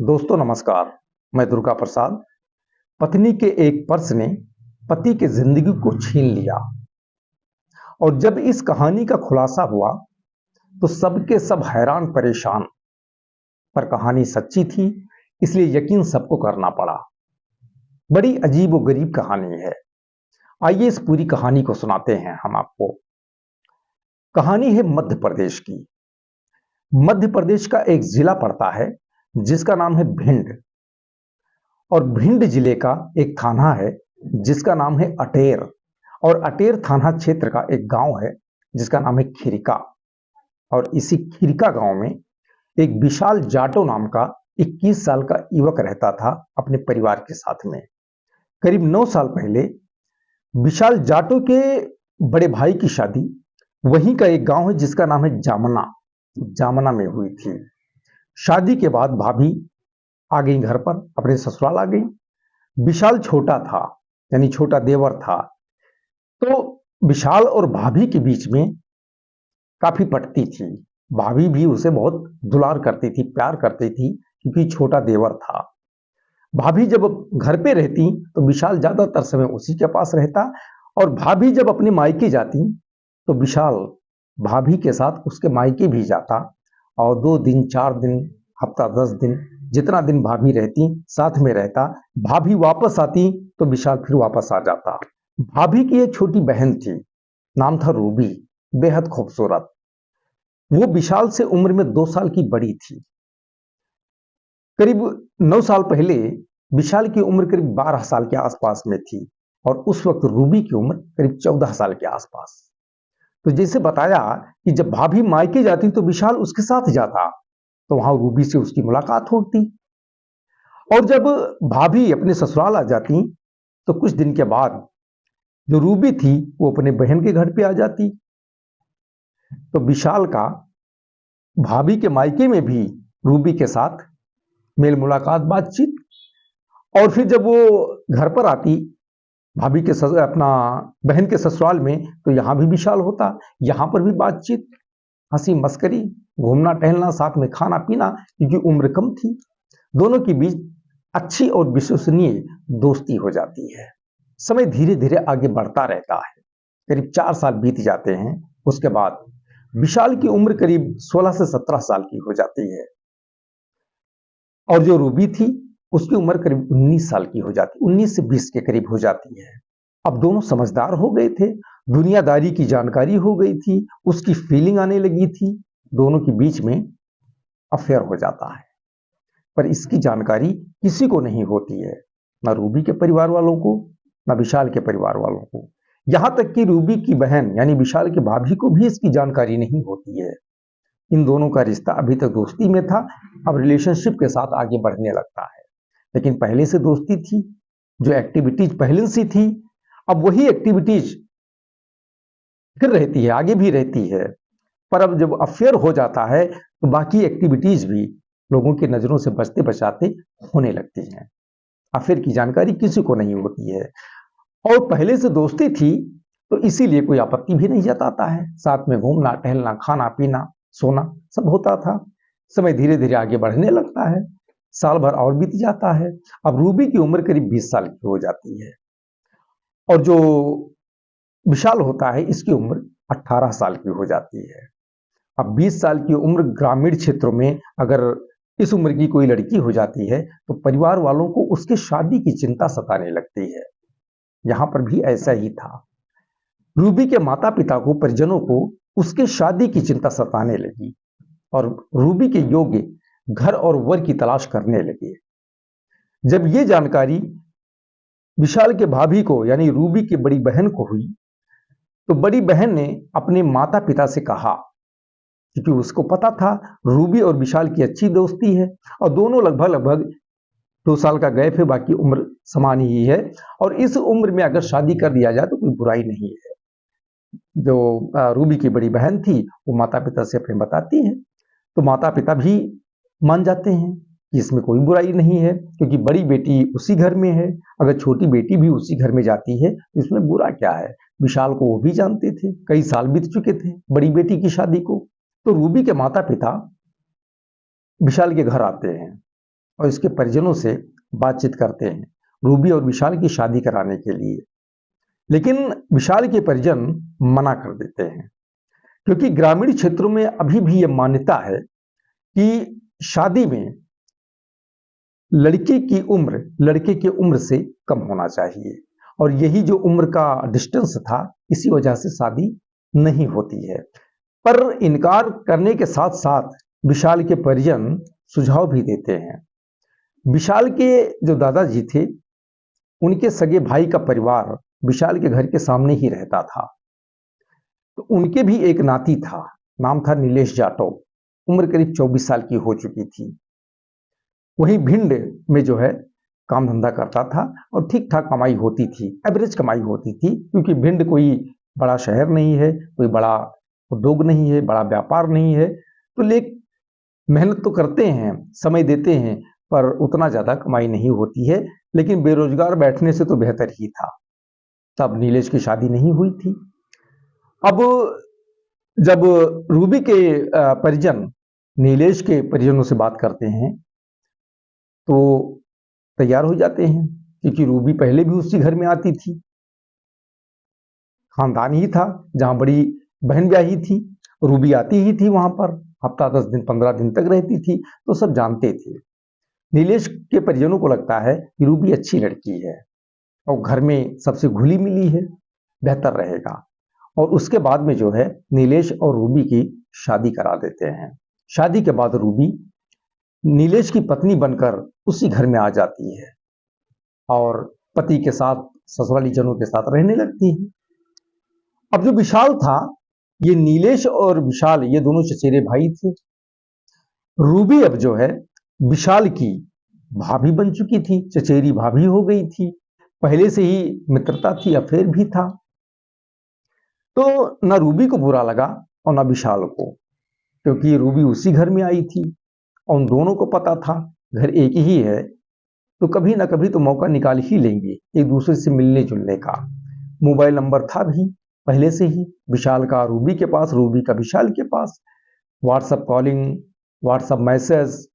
दोस्तों नमस्कार। मैं दुर्गा प्रसाद। पत्नी के एक पर्स ने पति के जिंदगी को छीन लिया और जब इस कहानी का खुलासा हुआ तो सबके सब हैरान परेशान। पर कहानी सच्ची थी, इसलिए यकीन सबको करना पड़ा। बड़ी अजीब और गरीब कहानी है। आइए इस पूरी कहानी को सुनाते हैं हम आपको। कहानी है मध्य प्रदेश की। मध्य प्रदेश का एक जिला पड़ता है जिसका नाम है भिंड, और भिंड जिले का एक थाना है जिसका नाम है अटेर, और अटेर थाना क्षेत्र का एक गांव है जिसका नाम है खिरका। और इसी खिरका गांव में एक विशाल जाटो नाम का 21 साल का युवक रहता था अपने परिवार के साथ में। करीब 9 साल पहले विशाल जाटो के बड़े भाई की शादी वहीं का एक गांव है जिसका नाम है जामना, जामना में हुई थी। शादी के बाद भाभी आ गई घर पर, अपने ससुराल आ गई। विशाल छोटा था, यानी छोटा देवर था। तो विशाल और भाभी के बीच में काफी पटती थी। भाभी भी उसे बहुत दुलार करती थी, प्यार करती थी, क्योंकि छोटा देवर था। भाभी जब घर पे रहती तो विशाल ज्यादातर समय उसी के पास रहता, और भाभी जब अपने मायके जाती तो विशाल भाभी के साथ उसके मायके भी जाता, और 2 दिन 4 दिन, हफ्ता 10 दिन, जितना दिन भाभी रहती साथ में रहता। भाभी वापस आती तो विशाल फिर वापस आ जाता। भाभी की एक छोटी बहन थी, नाम था रूबी, बेहद खूबसूरत। वो विशाल से उम्र में 2 साल की बड़ी थी। करीब 9 साल पहले विशाल की उम्र करीब 12 साल के आसपास में थी, और उस वक्त रूबी की उम्र करीब 14 साल के आसपास। तो जैसे बताया कि जब भाभी मायके जाती तो विशाल उसके साथ जाता, तो वहां रूबी से उसकी मुलाकात होती। और जब भाभी अपने ससुराल आ जाती तो कुछ दिन के बाद जो रूबी थी वो अपने बहन के घर पे आ जाती। तो विशाल का भाभी के मायके में भी रूबी के साथ मेल मुलाकात, बातचीत। और फिर जब वो घर पर आती भाभी के अपना बहन के ससुराल में, तो यहाँ भी विशाल होता, यहाँ पर भी बातचीत, हंसी मस्करी, घूमना टहलना, साथ में खाना पीना, क्योंकि उम्र कम थी। दोनों के बीच अच्छी और विश्वसनीय दोस्ती हो जाती है। समय धीरे धीरे आगे बढ़ता रहता है। करीब 4 साल बीत जाते हैं। उसके बाद विशाल की उम्र करीब 16 से 17 साल की हो जाती है, और जो रूबी थी उसकी उम्र करीब 19 साल की हो जाती, 19 से 20 के करीब हो जाती है। अब दोनों समझदार हो गए थे, दुनियादारी की जानकारी हो गई थी, उसकी फीलिंग आने लगी थी। दोनों के बीच में अफेयर हो जाता है, पर इसकी जानकारी किसी को नहीं होती है, ना रूबी के परिवार वालों को, ना विशाल के परिवार वालों को। यहां तक कि रूबी की बहन यानी विशाल की भाभी को भी इसकी जानकारी नहीं होती है। इन दोनों का रिश्ता अभी तक दोस्ती में था, अब रिलेशनशिप के साथ आगे बढ़ने लगता है। लेकिन पहले से दोस्ती थी, जो एक्टिविटीज पहले से थी, अब वही एक्टिविटीज फिर रहती है, आगे भी रहती है। पर अब जब अफेयर हो जाता है तो बाकी एक्टिविटीज भी लोगों की नजरों से बचते बचाते होने लगती हैं। अफेयर की जानकारी किसी को नहीं होती है, और पहले से दोस्ती थी तो इसीलिए कोई आपत्ति भी नहीं जताता है। साथ में घूमना टहलना, खाना पीना, सोना सब होता था। समय धीरे धीरे आगे बढ़ने लगता है, साल भर और बीत जाता है। अब रूबी की उम्र करीब 20 साल की हो जाती है, और जो विशाल होता है इसकी उम्र 18 साल की हो जाती है। अब 20 साल की उम्र ग्रामीण क्षेत्रों में अगर इस उम्र की कोई लड़की हो जाती है तो परिवार वालों को उसके शादी की चिंता सताने लगती है। यहां पर भी ऐसा ही था। रूबी के माता पिता को, परिजनों को उसके शादी की चिंता सताने लगी, और रूबी के योग्य घर और वर की तलाश करने लगे। जब ये जानकारी विशाल के भाभी को यानी रूबी की बड़ी बहन को हुई तो बड़ी बहन ने अपने माता पिता से कहा, क्योंकि उसको पता था रूबी और विशाल की अच्छी दोस्ती है, और दोनों लगभग लगभग 2 साल का गैप है, बाकी उम्र समान ही है, और इस उम्र में अगर शादी कर दिया जाए तो कोई बुराई नहीं है। जो रूबी की बड़ी बहन थी वो माता पिता से अपने बताती है, तो माता पिता भी मान जाते हैं कि इसमें कोई बुराई नहीं है, क्योंकि बड़ी बेटी उसी घर में है। अगर छोटी बेटी भी उसी घर में जाती है तो इसमें बुरा क्या है। विशाल को वो भी जानते थे, कई साल बीत चुके थे बड़ी बेटी की शादी को। तो रूबी के माता पिता विशाल के घर आते हैं, और इसके परिजनों से बातचीत करते हैं रूबी और विशाल की शादी कराने के लिए। लेकिन विशाल के परिजन मना कर देते हैं, क्योंकि ग्रामीण क्षेत्रों में अभी भी यह मान्यता है कि शादी में लड़के की उम्र से कम होना चाहिए, और यही जो उम्र का डिस्टेंस था, इसी वजह से शादी नहीं होती है। पर इनकार करने के साथ साथ विशाल के परिजन सुझाव भी देते हैं। विशाल के जो दादाजी थे, उनके सगे भाई का परिवार विशाल के घर के सामने ही रहता था। तो उनके भी एक नाती था, नाम था नीलेश जाटव। उम्र करीब 24 साल की हो चुकी थी। वही भिंड में जो है काम धंधा करता था और ठीक ठाक कमाई होती थी, एवरेज कमाई होती थी, क्योंकि भिंड कोई बड़ा शहर नहीं है, कोई बड़ा उद्योग नहीं है, बड़ा व्यापार नहीं है। तो मेहनत तो करते हैं, समय देते हैं, पर उतना ज्यादा कमाई नहीं होती है। लेकिन बेरोजगार बैठने से तो बेहतर ही था। तब नीलेश की शादी नहीं हुई थी। अब जब रूबी के परिजन नीलेश के परिजनों से बात करते हैं तो तैयार हो जाते हैं, क्योंकि रूबी पहले भी उसी घर में आती थी। खानदान ही था जहां बड़ी बहन ब्याही थी, रूबी आती ही थी वहां पर, हफ्ता 10 दिन 15 दिन तक रहती थी, तो सब जानते थे। नीलेश के परिजनों को लगता है कि रूबी अच्छी लड़की है और घर में सबसे घुली मिली है, बेहतर रहेगा। और उसके बाद में जो है नीलेश और रूबी की शादी करा देते हैं। शादी के बाद रूबी नीलेश की पत्नी बनकर उसी घर में आ जाती है और पति के साथ, ससुराली जनों के साथ रहने लगती है। अब जो विशाल था, ये नीलेश और विशाल ये दोनों चचेरे भाई थे। रूबी अब जो है विशाल की भाभी बन चुकी थी, चचेरी भाभी हो गई थी। पहले से ही मित्रता थी, अफेयर भी था। तो ना रूबी को बुरा लगा और ना विशाल को, क्योंकि रूबी उसी घर में आई थी और उन दोनों को पता था घर एक ही है, तो कभी ना कभी तो मौका निकाल ही लेंगे एक दूसरे से मिलने जुलने का। मोबाइल नंबर था भी पहले से ही, विशाल का रूबी के पास, रूबी का विशाल के पास। WhatsApp calling, WhatsApp message,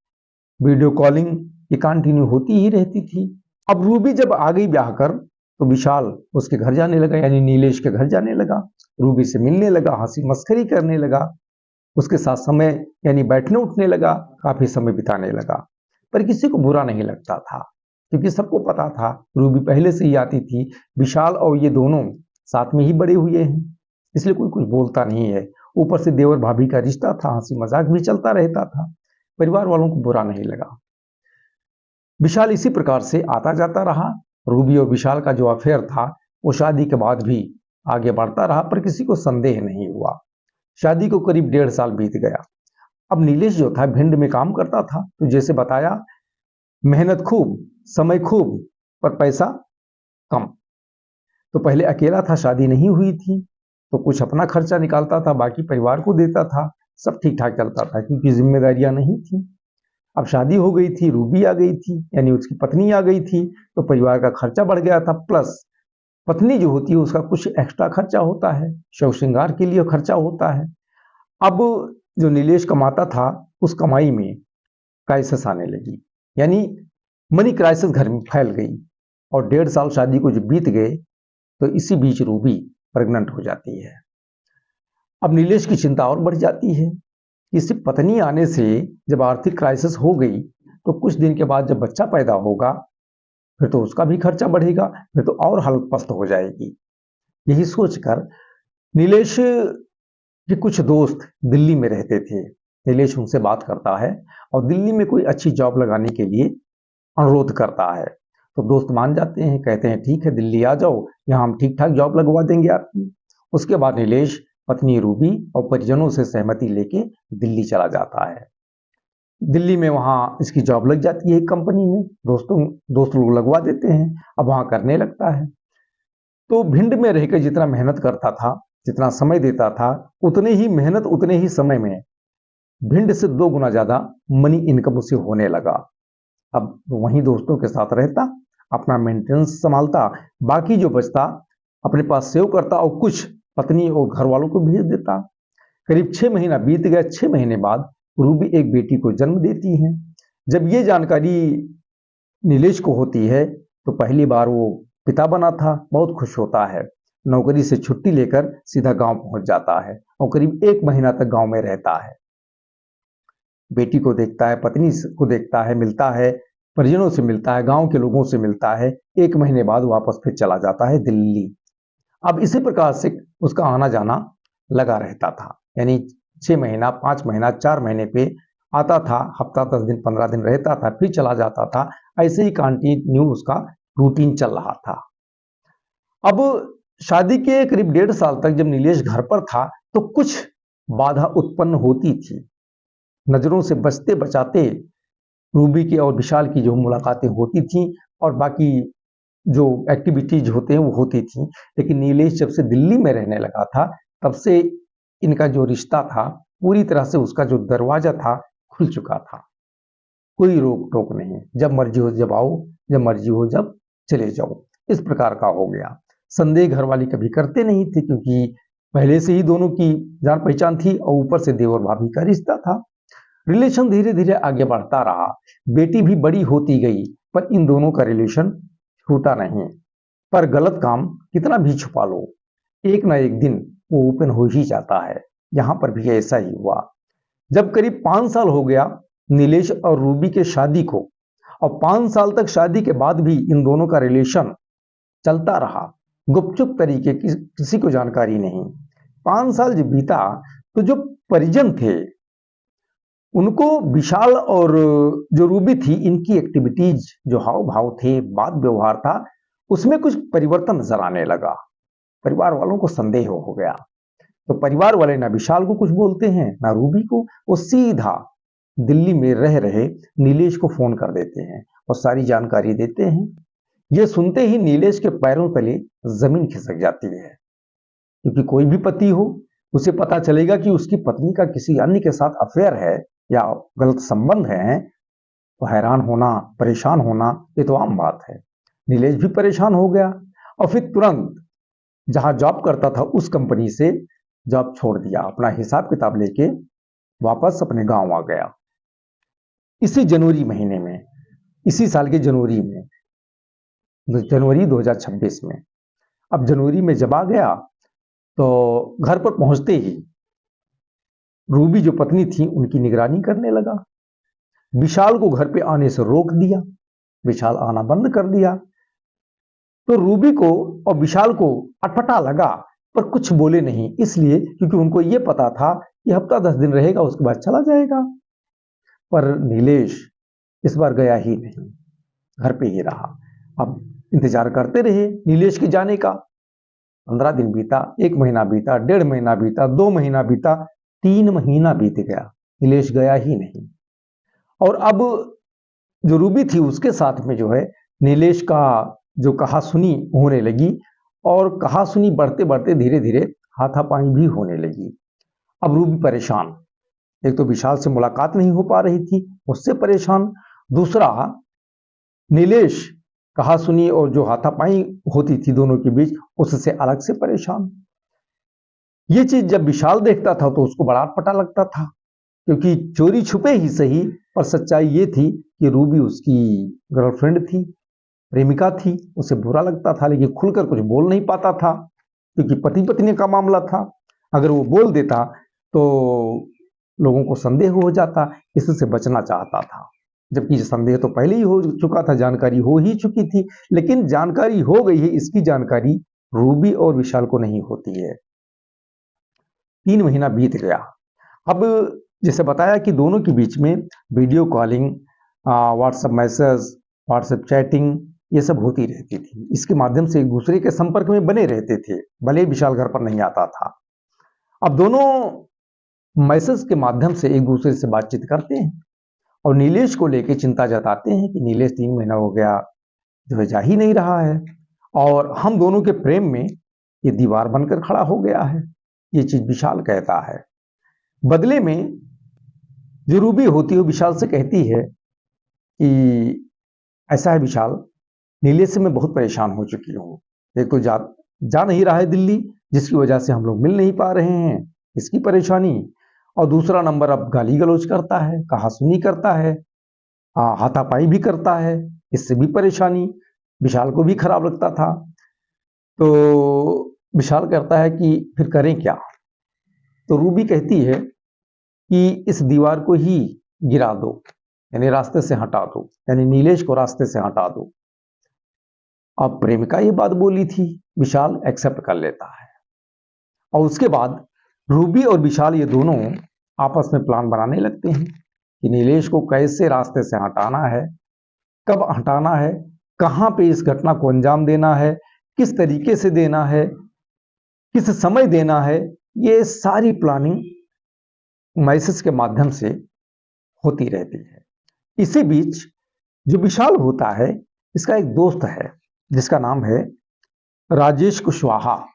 video calling ये कंटिन्यू होती ही रहती थी। अब रूबी जब आ गई ब्याह कर, तो विशाल उसके घर जाने लगा, यानी नीलेश के घर जाने लगा, रूबी से मिलने लगा, हंसी मस्करी करने लगा, उसके साथ समय यानी बैठने उठने लगा, काफी समय बिताने लगा। पर किसी को बुरा नहीं लगता था, क्योंकि सबको पता था रूबी पहले से ही आती थी, विशाल और ये दोनों साथ में ही बड़े हुए हैं, इसलिए कोई कुछ बोलता नहीं है। ऊपर से देवर भाभी का रिश्ता था, हंसी मजाक भी चलता रहता था, परिवार वालों को बुरा नहीं लगा। विशाल इसी प्रकार से आता जाता रहा। रूबी और विशाल का जो अफेयर था वो शादी के बाद भी आगे बढ़ता रहा, पर किसी को संदेह नहीं हुआ। शादी को करीब 1.5 साल बीत गया। अब नीलेश जो था भिंड में काम करता था, तो जैसे बताया, मेहनत खूब, समय खूब, पर पैसा कम। तो पहले अकेला था, शादी नहीं हुई थी, तो कुछ अपना खर्चा निकालता था, बाकी परिवार को देता था, सब ठीक ठाक चलता था, क्योंकि जिम्मेदारियां नहीं थी। अब शादी हो गई थी, रूबी आ गई थी, यानी उसकी पत्नी आ गई थी, तो परिवार का खर्चा बढ़ गया था। प्लस पत्नी जो होती है उसका कुछ एक्स्ट्रा खर्चा होता है, शौक श्रृंगार के लिए खर्चा होता है। अब जो नीलेश कमाता था, उस कमाई में क्राइसिस आने लगी, यानी मनी क्राइसिस घर में फैल गई। और 1.5 साल शादी को जब बीत गए, तो इसी बीच रूबी प्रेग्नेंट हो जाती है। अब नीलेश की चिंता और बढ़ जाती है कि सिर्फ पत्नी आने से जब आर्थिक क्राइसिस हो गई, तो कुछ दिन के बाद जब बच्चा पैदा होगा, फिर तो उसका भी खर्चा बढ़ेगा, फिर तो और हालत पस्त हो जाएगी। यही सोचकर नीलेश के कुछ दोस्त दिल्ली में रहते थे। नीलेश उनसे बात करता है और दिल्ली में कोई अच्छी जॉब लगाने के लिए अनुरोध करता है। तो दोस्त मान जाते हैं, कहते हैं ठीक है दिल्ली आ जाओ, यहाँ हम ठीक ठाक जॉब लगवा देंगे आपकी। उसके बाद नीलेश पत्नी रूबी और परिजनों से सहमति लेके दिल्ली चला जाता है। दिल्ली में वहाँ इसकी जॉब लग जाती है एक कंपनी में, दोस्त लोग लगवा देते हैं। अब वहाँ करने लगता है। तो भिंड में रहकर जितना मेहनत करता था, जितना समय देता था, उतने ही मेहनत, उतने ही समय में भिंड से 2 गुना ज्यादा मनी इनकम उसे होने लगा। अब वहीं दोस्तों के साथ रहता, अपना मेंटेनेंस संभालता, बाकी जो बचता अपने पास सेव करता और कुछ पत्नी और घर वालों को भेज देता। करीब 6 महीना बीत गया। 6 महीने बाद रूबी एक बेटी को जन्म देती है। जब ये जानकारी नीलेश को होती है तो पहली बार वो पिता बना था, बहुत खुश होता है। नौकरी से छुट्टी लेकर सीधा गांव पहुंच जाता है और करीब 1 महीना तक गांव में रहता है। बेटी को देखता है, पत्नी को देखता है, मिलता है, परिजनों से मिलता है, गांव के लोगों से मिलता है। 1 महीने बाद वापस फिर चला जाता है दिल्ली। अब इसी प्रकार से उसका आना जाना लगा रहता था, यानी 6 महीना, 5 महीना, 4 महीने पे आता था, हफ्ता 10 दिन 15 दिन रहता था, फिर चला जाता था। ऐसे ही कंटिन्यू उसका रूटीन चल रहा था। अब शादी के करीब 1.5 साल तक जब नीलेश घर पर था तो कुछ बाधा उत्पन्न होती थी। नजरों से बचते बचाते रूबी की और विशाल की जो मुलाकातें होती थी और बाकी जो एक्टिविटीज होते हैं वो होती थी, लेकिन नीलेश जब से दिल्ली में रहने लगा था तब से इनका जो रिश्ता था पूरी तरह से उसका जो दरवाजा था खुल चुका था। कोई रोक टोक नहीं, जब मर्जी हो जब आओ, जब मर्जी हो जब चले जाओ, इस प्रकार का हो गया। संदेह घर वाली कभी करते नहीं थे क्योंकि पहले से ही दोनों की जान पहचान थी और ऊपर से देवर भाभी का रिश्ता था। रिलेशन धीरे धीरे आगे बढ़ता रहा, बेटी भी बड़ी होती गई, पर इन दोनों का रिलेशन छूटा नहीं। पर गलत काम कितना भी छुपा लो, एक ना एक दिन वो ओपन हो ही जाता है। यहां पर भी ऐसा ही हुआ। जब करीब 5 साल हो गया नीलेश और रूबी के शादी को, और 5 साल तक शादी के बाद भी इन दोनों का रिलेशन चलता रहा, गुपचुप तरीके की, किसी को जानकारी नहीं। 5 साल जब बीता तो जो परिजन थे उनको विशाल और जो रूबी थी इनकी एक्टिविटीज, जो हाव भाव थे, बात व्यवहार था, उसमें कुछ परिवर्तन नजर आने लगा। परिवार वालों को संदेह हो गया। तो परिवार वाले ना विशाल को कुछ बोलते हैं ना रूबी को, वो सीधा दिल्ली में रह रहे नीलेश को फोन कर देते हैं और सारी जानकारी देते हैं। ये सुनते ही नीलेश के पैरों तले जमीन खिसक जाती है, क्योंकि कोई भी पति हो उसे पता चलेगा कि उसकी पत्नी का किसी अन्य के साथ अफेयर है या गलत संबंध है, तो हैरान होना, परेशान होना ये तो आम बात है। नीलेश भी परेशान हो गया और फिर तुरंत जहां जॉब करता था उस कंपनी से जॉब छोड़ दिया, अपना हिसाब किताब लेके वापस अपने गांव आ गया। इसी जनवरी महीने में, इसी साल के जनवरी में, जनवरी 2026 में, अब जनवरी में जब आ गया तो घर पर पहुंचते ही रूबी जो पत्नी थी उनकी निगरानी करने लगा। विशाल को घर पे आने से रोक दिया, विशाल आना बंद कर दिया। तो रूबी को और विशाल को अटपटा लगा, पर कुछ बोले नहीं, इसलिए क्योंकि उनको यह पता था कि हफ्ता 10 दिन रहेगा उसके बाद चला जाएगा। पर नीलेश इस बार गया ही नहीं, घर पे ही रहा। अब इंतजार करते रहे नीलेश के जाने का। 15 दिन बीता, 1 महीना बीता, 1.5 महीना बीता, 2 महीना बीता, 3 महीना बीत गया, नीलेश गया ही नहीं। और अब जो रूबी थी उसके साथ में जो है नीलेश का जो कहा सुनी होने लगी, और कहा सुनी बढ़ते बढ़ते धीरे धीरे हाथापाई भी होने लगी। अब रूबी परेशान, एक तो विशाल से मुलाकात नहीं हो पा रही थी, उससे परेशान, दूसरा नीलेश कहा सुनी और जो हाथापाई होती थी दोनों के बीच उससे अलग से परेशान। ये चीज जब विशाल देखता था तो उसको बड़ा अटपटा लगता था, क्योंकि चोरी छुपे ही सही, पर सच्चाई ये थी कि रूबी उसकी गर्लफ्रेंड थी, प्रेमिका थी। उसे बुरा लगता था लेकिन खुलकर कुछ बोल नहीं पाता था, क्योंकि पति पत्नी का मामला था। अगर वो बोल देता तो लोगों को संदेह हो जाता, इससे बचना चाहता था। जबकि संदेह तो पहले ही हो चुका था, जानकारी हो ही चुकी थी, लेकिन जानकारी हो गई है, इसकी जानकारी रूबी और विशाल को नहीं होती है। 3 महीना बीत गया। अब जैसे बताया कि दोनों के बीच में video calling, WhatsApp message, WhatsApp chatting ये सब होती रहती थी। इसके माध्यम से एक दूसरे के संपर्क में बने रहते थे, भले ही विशाल घर पर नहीं आता था। अब दोनों मैसेज के माध्यम से एक दूसरे से बातचीत करते हैं और नीलेश को लेकर चिंता जताते हैं कि नीलेश 3 महीना हो गया जो है जा ही नहीं रहा है, और हम दोनों के प्रेम में ये दीवार बनकर खड़ा हो गया है। ये चीज विशाल कहता है। बदले में जो रूबी होती है विशाल से कहती है कि ऐसा है विशाल, नीलेश से मैं बहुत परेशान हो चुकी हूँ। एक तो जा नहीं रहा है दिल्ली, जिसकी वजह से हम लोग मिल नहीं पा रहे हैं, इसकी परेशानी, और दूसरा नंबर अब गाली गलौज करता है, कहासुनी करता है, हाथापाई भी करता है, इससे भी परेशानी विशाल को भी खराब लगता था। तो विशाल कहता है कि फिर करें क्या? तो रूबी कहती है कि इस दीवार को ही गिरा दो, यानी रास्ते से हटा दो, यानी नीलेश को रास्ते से हटा दो। अब प्रेमिका ये बात बोली थी, विशाल एक्सेप्ट कर लेता है। और उसके बाद रूबी और विशाल ये दोनों आपस में प्लान बनाने लगते हैं कि नीलेश को कैसे रास्ते से हटाना है, कब हटाना है, कहां पे इस घटना को अंजाम देना है, किस तरीके से देना है, किस समय देना है। ये सारी प्लानिंग मैसेज के माध्यम से होती रहती है। इसी बीच जो विशाल होता है, इसका एक दोस्त है जिसका नाम है राजेश कुशवाहा,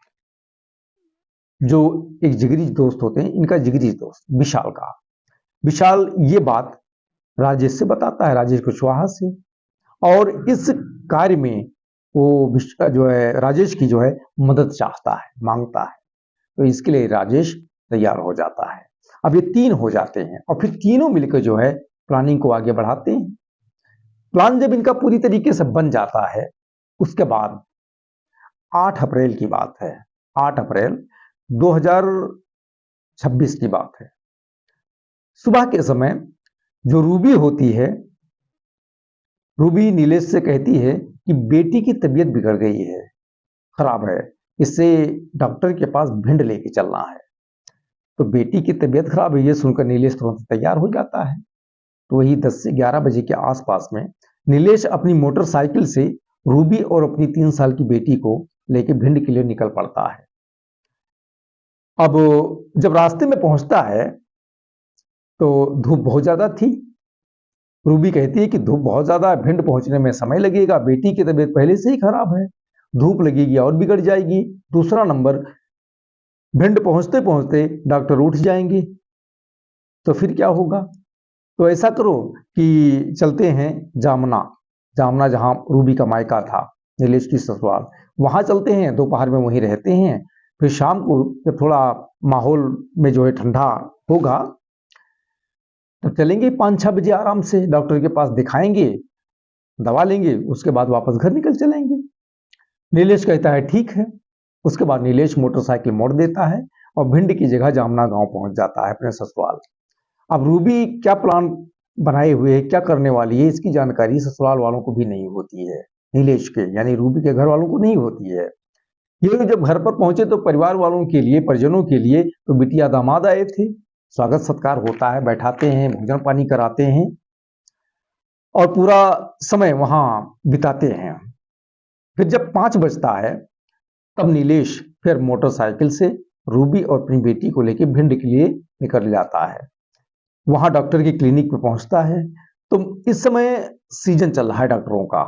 जो एक जिगरी दोस्त होते हैं, इनका जिगरी दोस्त विशाल का। विशाल ये बात राजेश से बताता है, राजेश कुशवाहा से, और इस कार्य में वो जो है राजेश की जो है मदद चाहता है, मांगता है। तो इसके लिए राजेश तैयार हो जाता है। अब ये तीन हो जाते हैं और फिर तीनों मिलकर जो है प्लानिंग को आगे बढ़ाते हैं। प्लान जब इनका पूरी तरीके से बन जाता है, उसके बाद 8 अप्रैल की बात है, 8 अप्रैल 2026 की बात है। सुबह के समय जो रूबी होती है, रूबी नीलेश से कहती है कि बेटी की तबीयत बिगड़ गई है, खराब है, इससे डॉक्टर के पास भिंड लेके चलना है। तो बेटी की तबीयत खराब है, ये सुनकर नीलेश तुरंत तैयार हो जाता है। तो वही 10 से 11 बजे के आसपास में नीलेश अपनी मोटरसाइकिल से रूबी और अपनी 3 साल की बेटी को लेके भिंड के लिए निकल पड़ता है। अब जब रास्ते में पहुंचता है तो धूप बहुत ज्यादा थी। रूबी कहती है कि धूप बहुत ज्यादा है, भिंड पहुंचने में समय लगेगा, बेटी की तबीयत पहले से ही खराब है, धूप लगेगी और बिगड़ जाएगी। दूसरा नंबर, भिंड पहुंचते पहुंचते डॉक्टर उठ जाएंगे, तो फिर क्या होगा? तो ऐसा करो कि चलते हैं जामना, जामना जहां रूबी का मायका था, नीलेश की ससुराल, वहां चलते हैं, दोपहर में वहीं रहते हैं। फिर शाम को जब थोड़ा माहौल में जो है ठंडा होगा, तब चलेंगे 5-6 बजे आराम से, डॉक्टर के पास दिखाएंगे, दवा लेंगे, उसके बाद वापस घर निकल चलेंगे। नीलेश कहता है ठीक है। उसके बाद नीलेश मोटरसाइकिल मोड़ देता है और भिंड की जगह जामना गांव पहुंच जाता है, अपने ससुराल। अब रूबी क्या प्लान बनाए हुए है, क्या करने वाली है, इसकी जानकारी ससुराल वालों को भी नहीं होती है, नीलेश के यानी रूबी के घर वालों को नहीं होती है। ये लोग जब घर पर पहुंचे तो परिवार वालों के लिए, परिजनों के लिए तो बिटिया दामाद आए थे, स्वागत सत्कार होता है, बैठाते हैं, भोजन पानी कराते हैं और पूरा समय वहां बिताते हैं। फिर जब 5 बजता है, तब नीलेश फिर मोटरसाइकिल से रूबी और अपनी बेटी को लेकर भिंड के लिए निकल जाता है। वहां डॉक्टर की क्लिनिक पे पहुंचता है। तो इस समय सीजन चल रहा है डॉक्टरों का,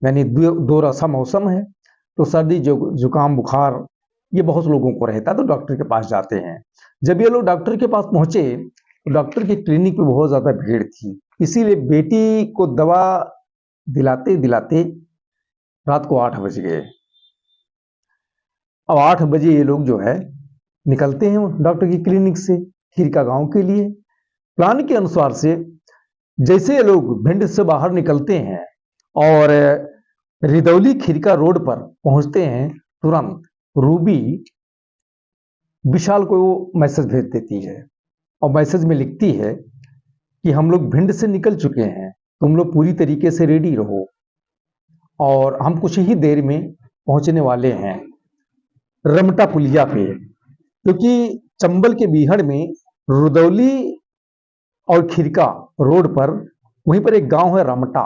यानी दो रसा मौसम है, तो सर्दी जुकाम बुखार ये बहुत लोगों को रहता है, तो डॉक्टर के पास जाते हैं। जब ये लोग डॉक्टर के पास पहुंचे तो डॉक्टर की क्लिनिक पे बहुत ज्यादा भीड़ थी, इसीलिए बेटी को दवा दिलाते दिलाते रात को 8 बज गए। अब 8 बजे ये लोग जो है निकलते हैं डॉक्टर की क्लिनिक से खीरका गांव के लिए। प्लान के अनुसार से जैसे ये लोग भिंड से बाहर निकलते हैं और रिदौली खीरका रोड पर पहुंचते हैं, तुरंत रूबी विशाल को मैसेज भेज देती है और मैसेज में लिखती है कि हम लोग भिंड से निकल चुके हैं, तुम लोग पूरी तरीके से रेडी रहो और हम कुछ ही देर में पहुंचने वाले हैं रमटा पुलिया पे। क्योंकि चंबल के बीहड़ में रुदौली और खीरका रोड पर वहीं पर एक गांव है रमटा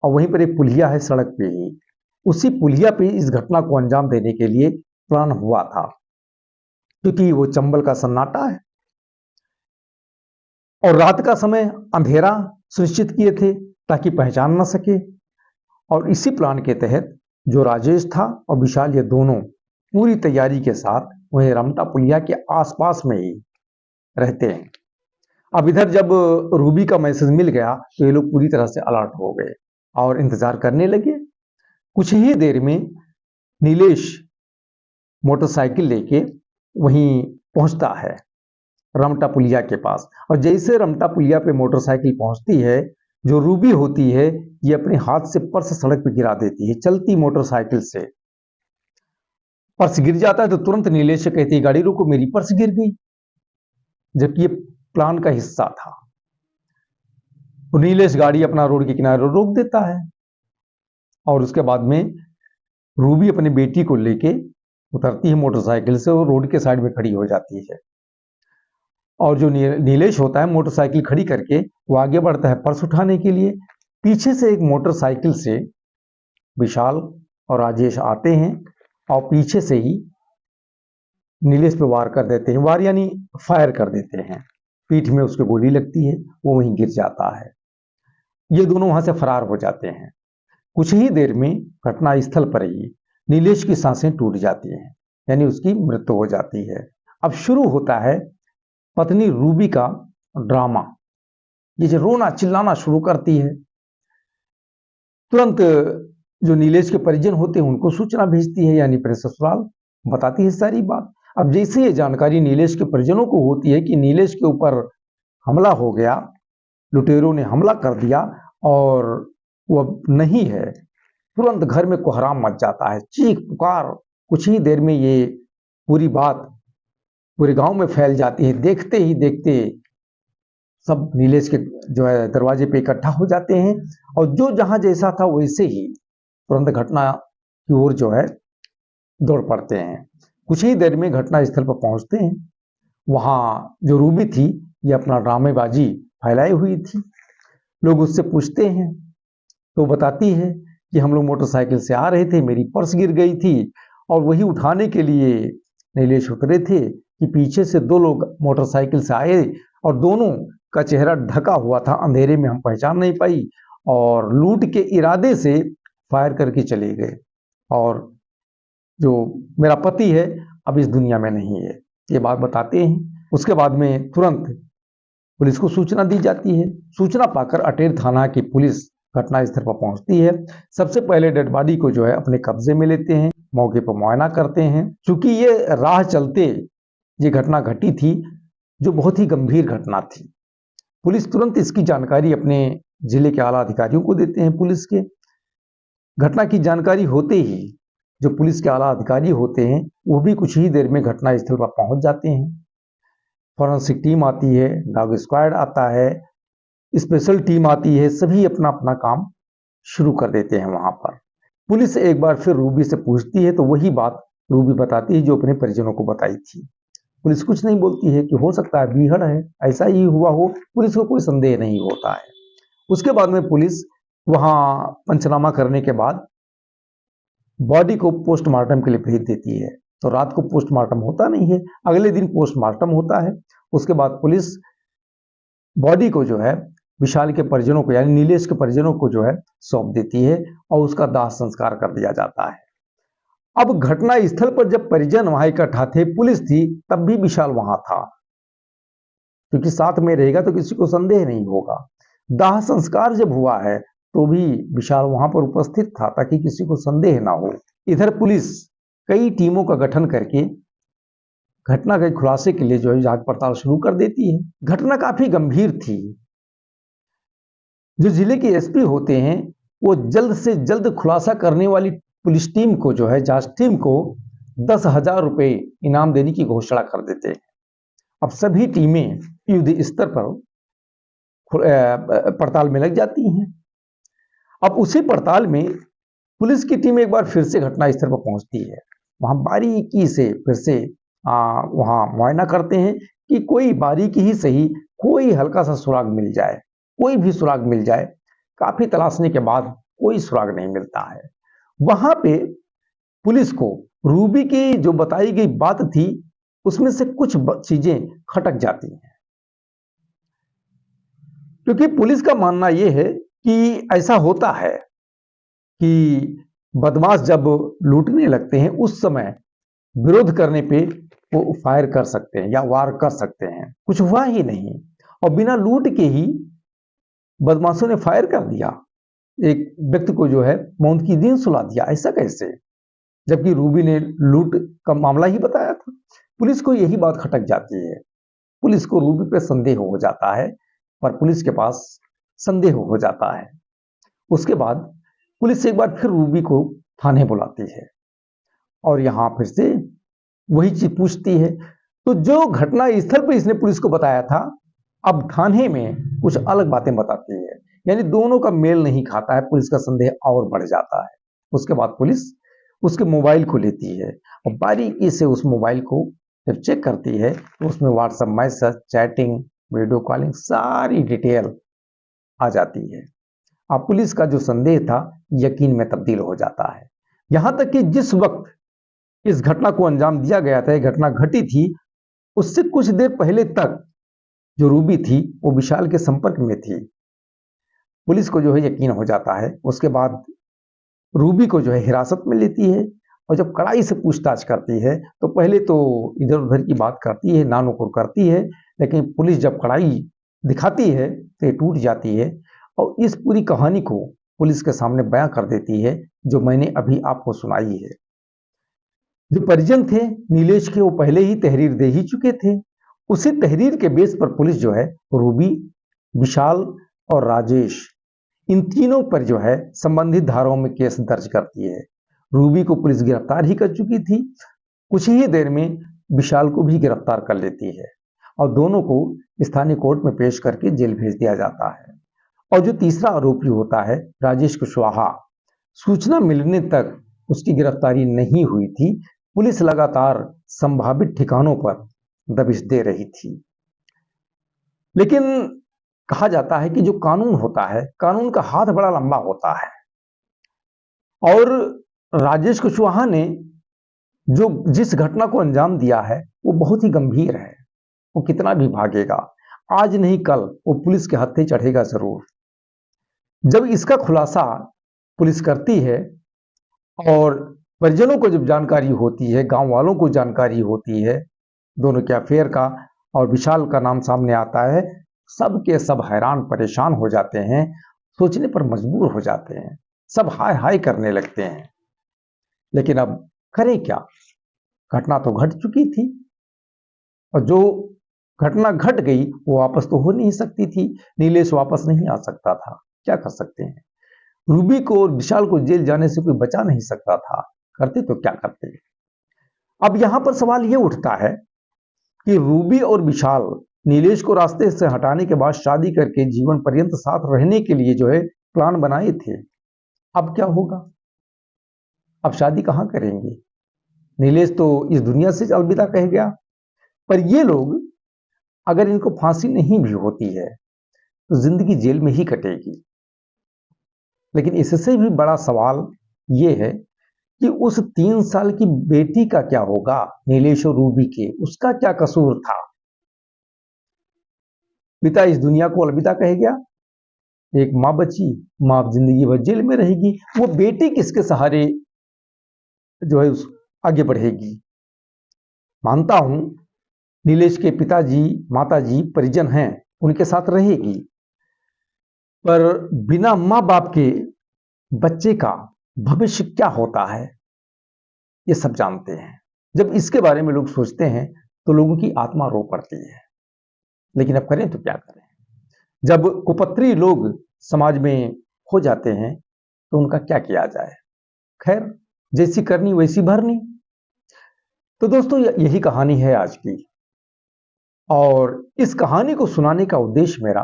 और वहीं पर एक पुलिया है सड़क पे ही, उसी पुलिया पे इस घटना को अंजाम देने के लिए प्लान हुआ था। क्योंकि वो चंबल का सन्नाटा है और रात का समय, अंधेरा सुनिश्चित किए थे ताकि पहचान न सके। और इसी प्लान के तहत जो राजेश था और विशाल, ये दोनों पूरी तैयारी के साथ वहीं रमटा पुलिया के आसपास में ही रहते हैं। अब इधर जब रूबी का मैसेज मिल गया तो ये लोग पूरी तरह से अलर्ट हो गए और इंतजार करने लगे। कुछ ही देर में नीलेश मोटरसाइकिल लेके वहीं पहुंचता है रमटा पुलिया के पास, और जैसे रमटा पुलिया पे मोटरसाइकिल पहुंचती है जो रूबी होती है ये अपने हाथ से पर्स सड़क पर गिरा देती है, चलती मोटरसाइकिल से। पर्स गिर जाता है तो तुरंत नीलेश से कहती है गाड़ी रोको, मेरी पर्स गिर गई, जबकि ये प्लान का हिस्सा था। तो नीलेश गाड़ी अपना रोड के किनारे रोक देता है और उसके बाद में रूबी अपनी बेटी को लेके उतरती है मोटरसाइकिल से और रोड के साइड में खड़ी हो जाती है। और जो नीलेश होता है मोटरसाइकिल खड़ी करके वो आगे बढ़ता है पर्स उठाने के लिए। पीछे से एक मोटरसाइकिल से विशाल और राजेश आते हैं और पीछे से ही नीलेश पे वार कर देते हैं, वार यानी फायर कर देते हैं। पीठ में उसके गोली लगती है, वो वहीं गिर जाता है। ये दोनों वहां से फरार हो जाते हैं। कुछ ही देर में घटना स्थल पर ही नीलेश की सांसें टूट जाती हैं, यानी उसकी मृत्यु हो जाती है। अब शुरू होता है पत्नी रूबी का ड्रामा। ये जो रोना चिल्लाना शुरू करती है, तुरंत जो नीलेश के परिजन होते हैं उनको सूचना भेजती है, यानी अपने ससुराल बताती है सारी बात। अब जैसे ये जानकारी नीलेश के परिजनों को होती है कि नीलेश के ऊपर हमला हो गया, लुटेरों ने हमला कर दिया और वो अब नहीं है, तुरंत घर में कोहराम मच जाता है, चीख पुकार। कुछ ही देर में ये पूरी बात पूरे गांव में फैल जाती है। देखते ही देखते सब नीलेश के जो है दरवाजे पे इकट्ठा हो जाते हैं और जो जहां जैसा था वैसे ही तुरंत घटना की ओर जो है दौड़ पड़ते हैं। कुछ ही देर में घटना स्थल पर पहुंचते हैं। वहां जो रूबी थी ये अपना ड्रामेबाजी फैलाई हुई थी। लोग उससे पूछते हैं तो बताती है कि हम लोग मोटरसाइकिल से आ रहे थे, मेरी पर्स गिर गई थी और वही उठाने के लिए नीलेश उतरे थे कि पीछे से दो लोग मोटरसाइकिल से आए और दोनों का चेहरा ढका हुआ था, अंधेरे में हम पहचान नहीं पाई और लूट के इरादे से फायर करके चले गए और जो मेरा पति है अब इस दुनिया में नहीं है, ये बात बताते हैं। उसके बाद में तुरंत पुलिस को सूचना दी जाती है। सूचना पाकर अटेर थाना की पुलिस घटना स्थल पर पहुंचती है। सबसे पहले डेड बॉडी को जो है अपने कब्जे में लेते हैं, मौके पर मुआयना करते हैं। चूंकि ये राह चलते ये घटना घटी थी जो बहुत ही गंभीर घटना थी, पुलिस तुरंत इसकी जानकारी अपने जिले के आला अधिकारियों को देते हैं। पुलिस के घटना की जानकारी होते ही जो पुलिस के आला अधिकारी होते हैं वो भी कुछ ही देर में घटना स्थल पर पहुंच जाते हैं। फॉरेंसिक टीम आती है, डॉग स्क्वाड आता है, स्पेशल टीम आती है, सभी अपना अपना काम शुरू कर देते हैं। वहां पर पुलिस एक बार फिर रूबी से पूछती है तो वही बात रूबी बताती है जो अपने परिजनों को बताई थी। पुलिस कुछ नहीं बोलती है कि हो सकता है बीहड़ है, ऐसा ही हुआ हो, पुलिस को कोई संदेह नहीं होता है। उसके बाद में पुलिस वहां पंचनामा करने के बाद बॉडी को पोस्टमार्टम के लिए भेज देती है। तो रात को पोस्टमार्टम होता नहीं है, अगले दिन पोस्टमार्टम होता है। उसके बाद पुलिस बॉडी को जो है विशाल के परिजनों को यानी नीलेश के परिजनों को जो है सौंप देती है और उसका दाह संस्कार कर दिया जाता है। अब घटना स्थल पर जब परिजन वहां इकट्ठा थे, पुलिस थी, तब भी विशाल वहां था, क्योंकि साथ में रहेगा तो किसी को संदेह नहीं होगा। दाह संस्कार जब हुआ है तो भी विशाल वहां पर उपस्थित था ताकि किसी को संदेह ना हो। इधर पुलिस कई टीमों का गठन करके घटना के खुलासे के लिए जो है जांच पड़ताल शुरू कर देती है। घटना काफी गंभीर थी। जो जिले के एसपी होते हैं वो जल्द से जल्द खुलासा करने वाली पुलिस टीम को जो है जांच टीम को 10,000 रुपए इनाम देने की घोषणा कर देते हैं। अब सभी टीमें युद्ध स्तर पर पड़ताल में लग जाती हैं। अब उसी पड़ताल में पुलिस की टीम एक बार फिर से घटना स्थल पर पहुंचती है। वहां बारीकी से फिर से वहां मुआयना करते हैं कि कोई बारीकी ही सही, कोई हल्का सा सुराग मिल जाए, कोई भी सुराग मिल जाए। काफी तलाशने के बाद कोई सुराग नहीं मिलता है। वहां पे पुलिस को रूबी की जो बताई गई बात थी उसमें से कुछ चीजें खटक जाती हैं, क्योंकि पुलिस का मानना यह है कि ऐसा होता है कि बदमाश जब लूटने लगते हैं उस समय विरोध करने पे वो फायर कर सकते हैं या वार कर सकते हैं। कुछ हुआ ही नहीं और बिना लूट के ही बदमाशों ने फायर कर दिया, एक व्यक्ति को जो है मौत की नींद सुला दिया। ऐसा कैसे, जबकि रूबी ने लूट का मामला ही बताया था। पुलिस को यही बात खटक जाती है। पुलिस को रूबी पे संदेह हो जाता है, पर पुलिस के पास संदेह हो जाता है। उसके बाद पुलिस एक बार फिर रूबी को थाने बुलाती है और यहां फिर से वही चीज पूछती है। तो जो घटना स्थल पर इसने पुलिस को बताया था, अब थाने में कुछ अलग बातें बताती है, यानी दोनों का मेल नहीं खाता है। पुलिस का संदेह और बढ़ जाता है। उसके बाद पुलिस उसके मोबाइल को लेती है और बारीकी से उस मोबाइल को जब चेक करती है तो उसमें WhatsApp message, chatting, video calling, सारी डिटेल आ जाती है। अब पुलिस का जो संदेह था यकीन में तब्दील हो जाता है। यहां तक कि जिस वक्त इस घटना को अंजाम दिया गया था, यह घटना घटी थी, उससे कुछ देर पहले तक जो रूबी थी वो विशाल के संपर्क में थी। पुलिस को जो है यकीन हो जाता है। उसके बाद रूबी को जो है हिरासत में लेती है और जब कड़ाई से पूछताछ करती है तो पहले तो इधर उधर की बात करती है, नानुकुर करती है, लेकिन पुलिस जब कड़ाई दिखाती है तो ये टूट जाती है और इस पूरी कहानी को पुलिस के सामने बयां कर देती है जो मैंने अभी आपको सुनाई है। जो परिजन थे नीलेश के, वो पहले ही तहरीर दे ही चुके थे। उसी तहरीर के बेस पर पुलिस जो है रूबी, विशाल और राजेश, इन तीनों पर जो है संबंधित धाराओं में केस दर्ज करती है। रूबी को पुलिस गिरफ्तार ही कर चुकी थी। कुछ ही देर में विशाल को भी गिरफ्तार कर लेती है और दोनों को स्थानीय कोर्ट में पेश करके जेल भेज दिया जाता है। और जो तीसरा आरोपी होता है राजेश कुशवाहा, सूचना मिलने तक उसकी गिरफ्तारी नहीं हुई थी। पुलिस लगातार संभावित ठिकानों पर दबिश दे रही थी। लेकिन कहा जाता है कि जो कानून होता है, कानून का हाथ बड़ा लंबा होता है और राजेश कुशवाहा ने जो जिस घटना को अंजाम दिया है वो बहुत ही गंभीर है। वो कितना भी भागेगा, आज नहीं कल वो पुलिस के हत्थे चढ़ेगा जरूर। जब इसका खुलासा पुलिस करती है और परिजनों को जब जानकारी होती है, गांव वालों को जानकारी होती है दोनों के अफेयर का और विशाल का नाम सामने आता है, सब के सब हैरान परेशान हो जाते हैं, सोचने पर मजबूर हो जाते हैं, सब हाय हाय करने लगते हैं। लेकिन अब करें क्या, घटना तो घट चुकी थी और जो घटना घट गई वो वापस तो हो नहीं सकती थी। नीलेश वापस नहीं आ सकता था, क्या कर सकते हैं। रूबी को और विशाल को जेल जाने से कोई बचा नहीं सकता था, करते तो क्या करते। अब यहां पर सवाल ये उठता है कि रूबी और विशाल नीलेश को रास्ते से हटाने के बाद शादी करके जीवन पर्यंत साथ रहने के लिए जो है प्लान बनाए थे। अब क्या होगा, अब शादी कहां करेंगे। नीलेश तो इस दुनिया से अलविदा कह गया, पर ये लोग अगर इनको फांसी नहीं भी होती है तो जिंदगी जेल में ही कटेगी। लेकिन इससे भी बड़ा सवाल ये है कि उस 3 साल की बेटी का क्या होगा, नीलेश और रूबी के, उसका क्या कसूर था। पिता इस दुनिया को अलविदा कह गया, एक माँ बची, माँ जिंदगी भर जेल में रहेगी, वो बेटी किसके सहारे जो है आगे बढ़ेगी। मानता हूं नीलेश के पिताजी माताजी परिजन हैं, उनके साथ रहेगी, पर बिना माँ बाप के बच्चे का भविष्य क्या होता है ये सब जानते हैं। जब इसके बारे में लोग सोचते हैं तो लोगों की आत्मा रो पड़ती है। लेकिन अब करें तो क्या करें, जब कुपत्री लोग समाज में हो जाते हैं तो उनका क्या किया जाए। खैर, जैसी करनी वैसी भरनी। तो दोस्तों यही कहानी है आज की, और इस कहानी को सुनाने का उद्देश्य मेरा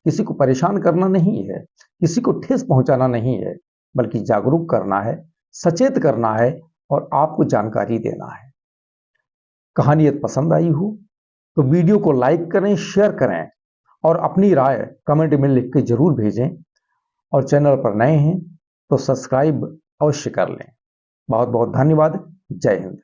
किसी को परेशान करना नहीं है, किसी को ठेस पहुंचाना नहीं है, बल्कि जागरूक करना है, सचेत करना है और आपको जानकारी देना है। कहानी यदि पसंद आई हो तो वीडियो को लाइक करें, शेयर करें और अपनी राय कमेंट में लिख के जरूर भेजें। और चैनल पर नए हैं तो सब्सक्राइब अवश्य कर लें। बहुत बहुत धन्यवाद। जय हिंद।